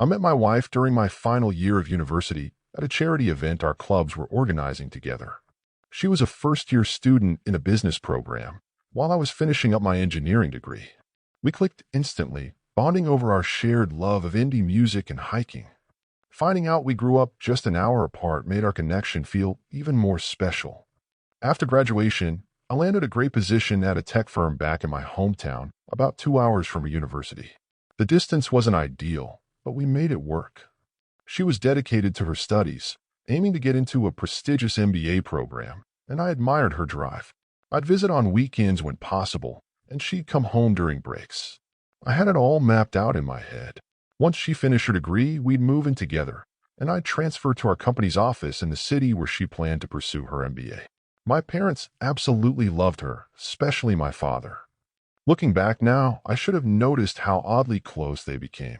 I met my wife during my final year of university at a charity event our clubs were organizing together. She was a first-year student in a business program, while I was finishing up my engineering degree. We clicked instantly, bonding over our shared love of indie music and hiking. Finding out we grew up just an hour apart made our connection feel even more special. After graduation, I landed a great position at a tech firm back in my hometown, about 2 hours from a university. The distance wasn't ideal, but we made it work. She was dedicated to her studies, aiming to get into a prestigious MBA program, and I admired her drive. I'd visit on weekends when possible, and she'd come home during breaks. I had it all mapped out in my head. Once she finished her degree, we'd move in together, and I'd transfer to our company's office in the city where she planned to pursue her MBA. My parents absolutely loved her, especially my father. Looking back now, I should have noticed how oddly close they became.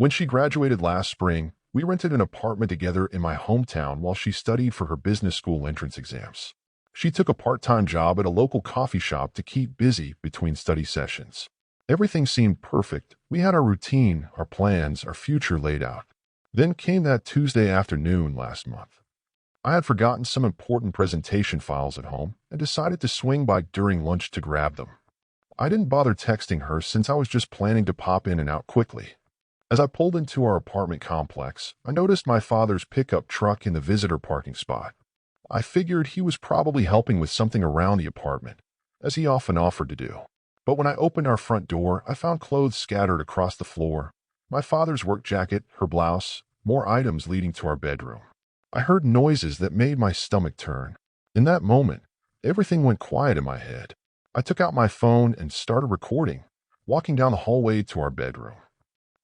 When she graduated last spring, we rented an apartment together in my hometown while she studied for her business school entrance exams. She took a part-time job at a local coffee shop to keep busy between study sessions. Everything seemed perfect. We had our routine, our plans, our future laid out. Then came that Tuesday afternoon last month. I had forgotten some important presentation files at home and decided to swing by during lunch to grab them. I didn't bother texting her since I was just planning to pop in and out quickly. As I pulled into our apartment complex, I noticed my father's pickup truck in the visitor parking spot. I figured he was probably helping with something around the apartment, as he often offered to do. But when I opened our front door, I found clothes scattered across the floor. My father's work jacket, her blouse, more items leading to our bedroom. I heard noises that made my stomach turn. In that moment, everything went quiet in my head. I took out my phone and started recording, walking down the hallway to our bedroom.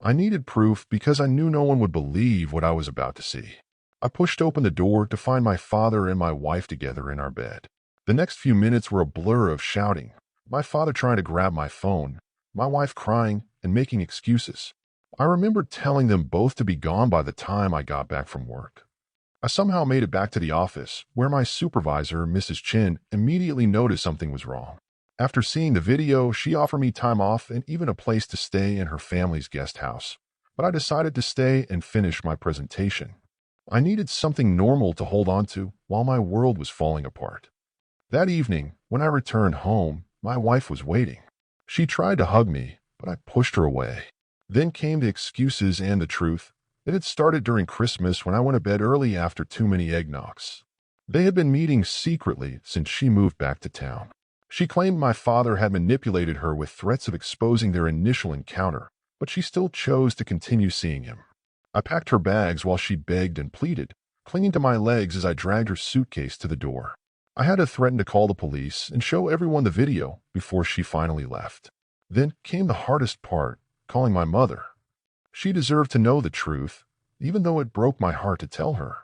I needed proof because I knew no one would believe what I was about to see. I pushed open the door to find my father and my wife together in our bed. The next few minutes were a blur of shouting, my father trying to grab my phone, my wife crying and making excuses. I remember telling them both to be gone by the time I got back from work. I somehow made it back to the office, where my supervisor, Mrs. Chin, immediately noticed something was wrong. After seeing the video, she offered me time off and even a place to stay in her family's guest house. But I decided to stay and finish my presentation. I needed something normal to hold on to while my world was falling apart. That evening, when I returned home, my wife was waiting. She tried to hug me, but I pushed her away. Then came the excuses and the truth. It had started during Christmas when I went to bed early after too many eggnogs. They had been meeting secretly since she moved back to town. She claimed my father had manipulated her with threats of exposing their initial encounter, but she still chose to continue seeing him. I packed her bags while she begged and pleaded, clinging to my legs as I dragged her suitcase to the door. I had to threaten to call the police and show everyone the video before she finally left. Then came the hardest part, calling my mother. She deserved to know the truth, even though it broke my heart to tell her.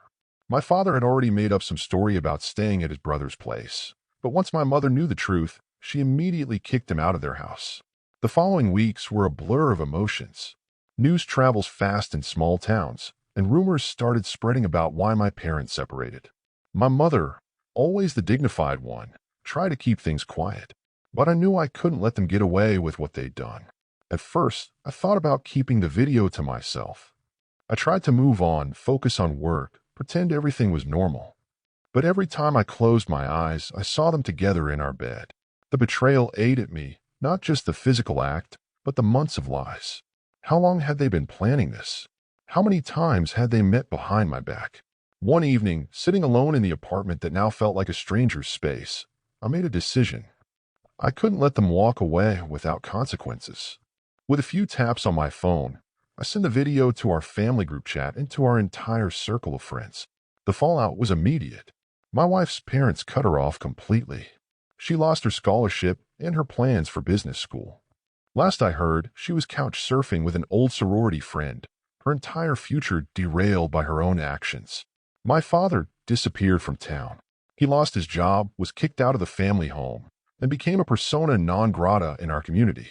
My father had already made up some story about staying at his brother's place. But once my mother knew the truth, she immediately kicked him out of their house. The following weeks were a blur of emotions. News travels fast in small towns, and rumors started spreading about why my parents separated. My mother, always the dignified one, tried to keep things quiet, but I knew I couldn't let them get away with what they'd done. At first, I thought about keeping the video to myself. I tried to move on, focus on work, pretend everything was normal. But every time I closed my eyes, I saw them together in our bed. The betrayal ate at me, not just the physical act, but the months of lies. How long had they been planning this? How many times had they met behind my back? One evening, sitting alone in the apartment that now felt like a stranger's space, I made a decision. I couldn't let them walk away without consequences. With a few taps on my phone, I sent the video to our family group chat and to our entire circle of friends. The fallout was immediate. My wife's parents cut her off completely. She lost her scholarship and her plans for business school. Last I heard, she was couch surfing with an old sorority friend, her entire future derailed by her own actions. My father disappeared from town. He lost his job, was kicked out of the family home, and became a persona non grata in our community.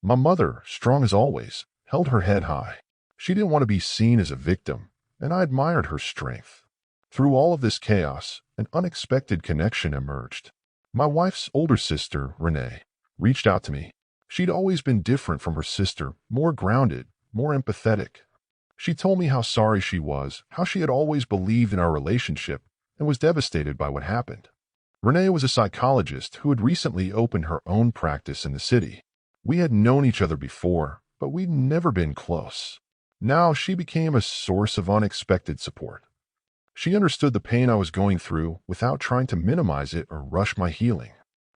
My mother, strong as always, held her head high. She didn't want to be seen as a victim, and I admired her strength. Through all of this chaos, an unexpected connection emerged. My wife's older sister, Renee, reached out to me. She'd always been different from her sister, more grounded, more empathetic. She told me how sorry she was, how she had always believed in our relationship, and was devastated by what happened. Renee was a psychologist who had recently opened her own practice in the city. We had known each other before, but we'd never been close. Now she became a source of unexpected support. She understood the pain I was going through without trying to minimize it or rush my healing.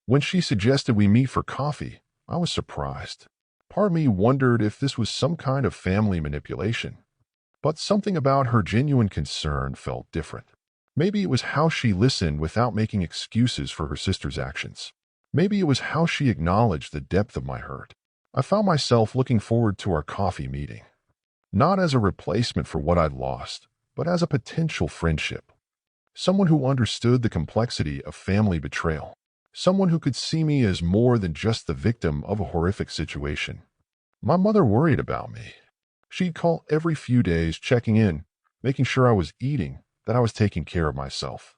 When she suggested we meet for coffee, I was surprised. Part of me wondered if this was some kind of family manipulation. But something about her genuine concern felt different. Maybe it was how she listened without making excuses for her sister's actions. Maybe it was how she acknowledged the depth of my hurt. I found myself looking forward to our coffee meeting. Not as a replacement for what I'd lost, but as a potential friendship. Someone who understood the complexity of family betrayal. Someone who could see me as more than just the victim of a horrific situation. My mother worried about me. She'd call every few days, checking in, making sure I was eating, that I was taking care of myself.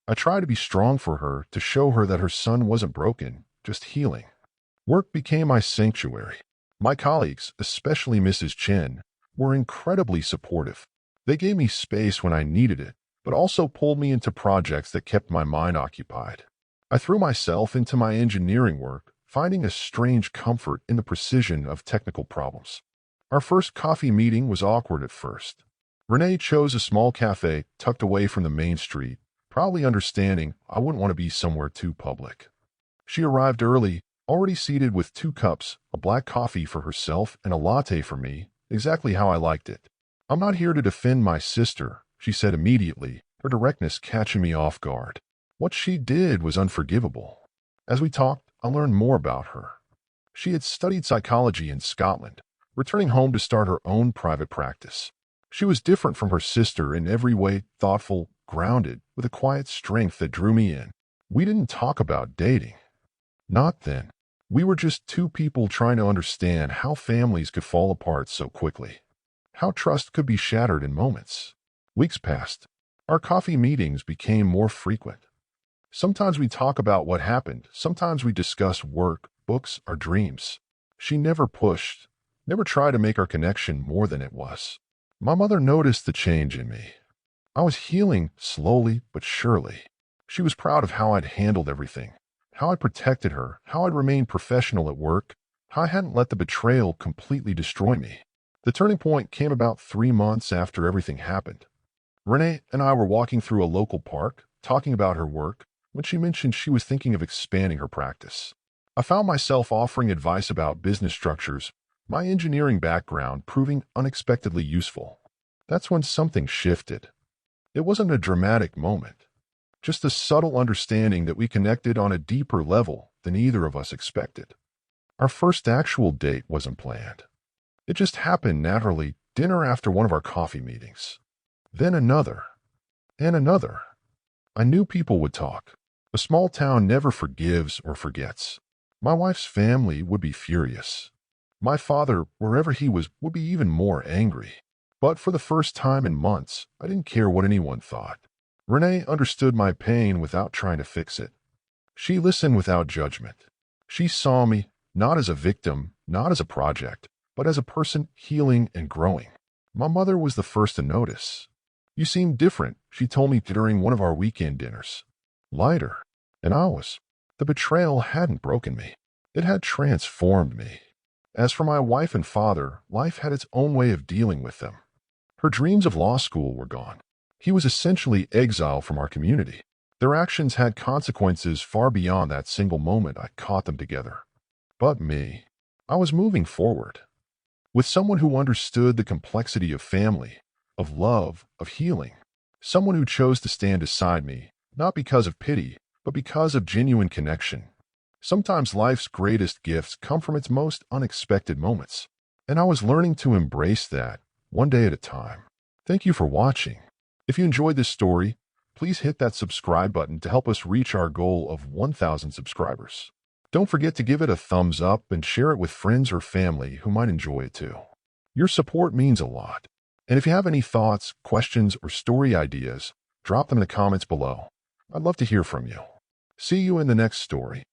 I tried to be strong for her, to show her that her son wasn't broken, just healing. Work became my sanctuary. My colleagues, especially Mrs. Chen, were incredibly supportive. They gave me space when I needed it, but also pulled me into projects that kept my mind occupied. I threw myself into my engineering work, finding a strange comfort in the precision of technical problems. Our first coffee meeting was awkward at first. Renee chose a small cafe tucked away from the main street, probably understanding I wouldn't want to be somewhere too public. She arrived early, already seated with 2 cups, a black coffee for herself and a latte for me, exactly how I liked it. "I'm not here to defend my sister," she said immediately, her directness catching me off guard. What she did was unforgivable. As we talked, I learned more about her. She had studied psychology in Scotland, returning home to start her own private practice. She was different from her sister in every way, thoughtful, grounded, with a quiet strength that drew me in. We didn't talk about dating. Not then. We were just 2 people trying to understand how families could fall apart so quickly. How trust could be shattered in moments. Weeks passed. Our coffee meetings became more frequent. Sometimes we talk about what happened. Sometimes we discuss work, books, our dreams. She never pushed, never tried to make our connection more than it was. My mother noticed the change in me. I was healing slowly but surely. She was proud of how I'd handled everything, how I protected her, how I'd remained professional at work, how I hadn't let the betrayal completely destroy me. The turning point came about 3 months after everything happened. Renee and I were walking through a local park, talking about her work, when she mentioned she was thinking of expanding her practice. I found myself offering advice about business structures, my engineering background proving unexpectedly useful. That's when something shifted. It wasn't a dramatic moment, just a subtle understanding that we connected on a deeper level than either of us expected. Our first actual date wasn't planned. It just happened naturally, dinner after one of our coffee meetings. Then another, and another. I knew people would talk. A small town never forgives or forgets. My wife's family would be furious. My father, wherever he was, would be even more angry. But for the first time in months, I didn't care what anyone thought. Renee understood my pain without trying to fix it. She listened without judgment. She saw me not as a victim, not as a project, but as a person healing and growing. My mother was the first to notice. "You seem different," she told me during one of our weekend dinners. Lighter. And I was. The betrayal hadn't broken me. It had transformed me. As for my wife and father, life had its own way of dealing with them. Her dreams of law school were gone. He was essentially exiled from our community. Their actions had consequences far beyond that single moment I caught them together. But me, I was moving forward. With someone who understood the complexity of family, of love, of healing. Someone who chose to stand beside me, not because of pity, but because of genuine connection. Sometimes life's greatest gifts come from its most unexpected moments. And I was learning to embrace that, one day at a time. Thank you for watching. If you enjoyed this story, please hit that subscribe button to help us reach our goal of 1,000 subscribers. Don't forget to give it a thumbs up and share it with friends or family who might enjoy it too. Your support means a lot. And if you have any thoughts, questions, or story ideas, drop them in the comments below. I'd love to hear from you. See you in the next story.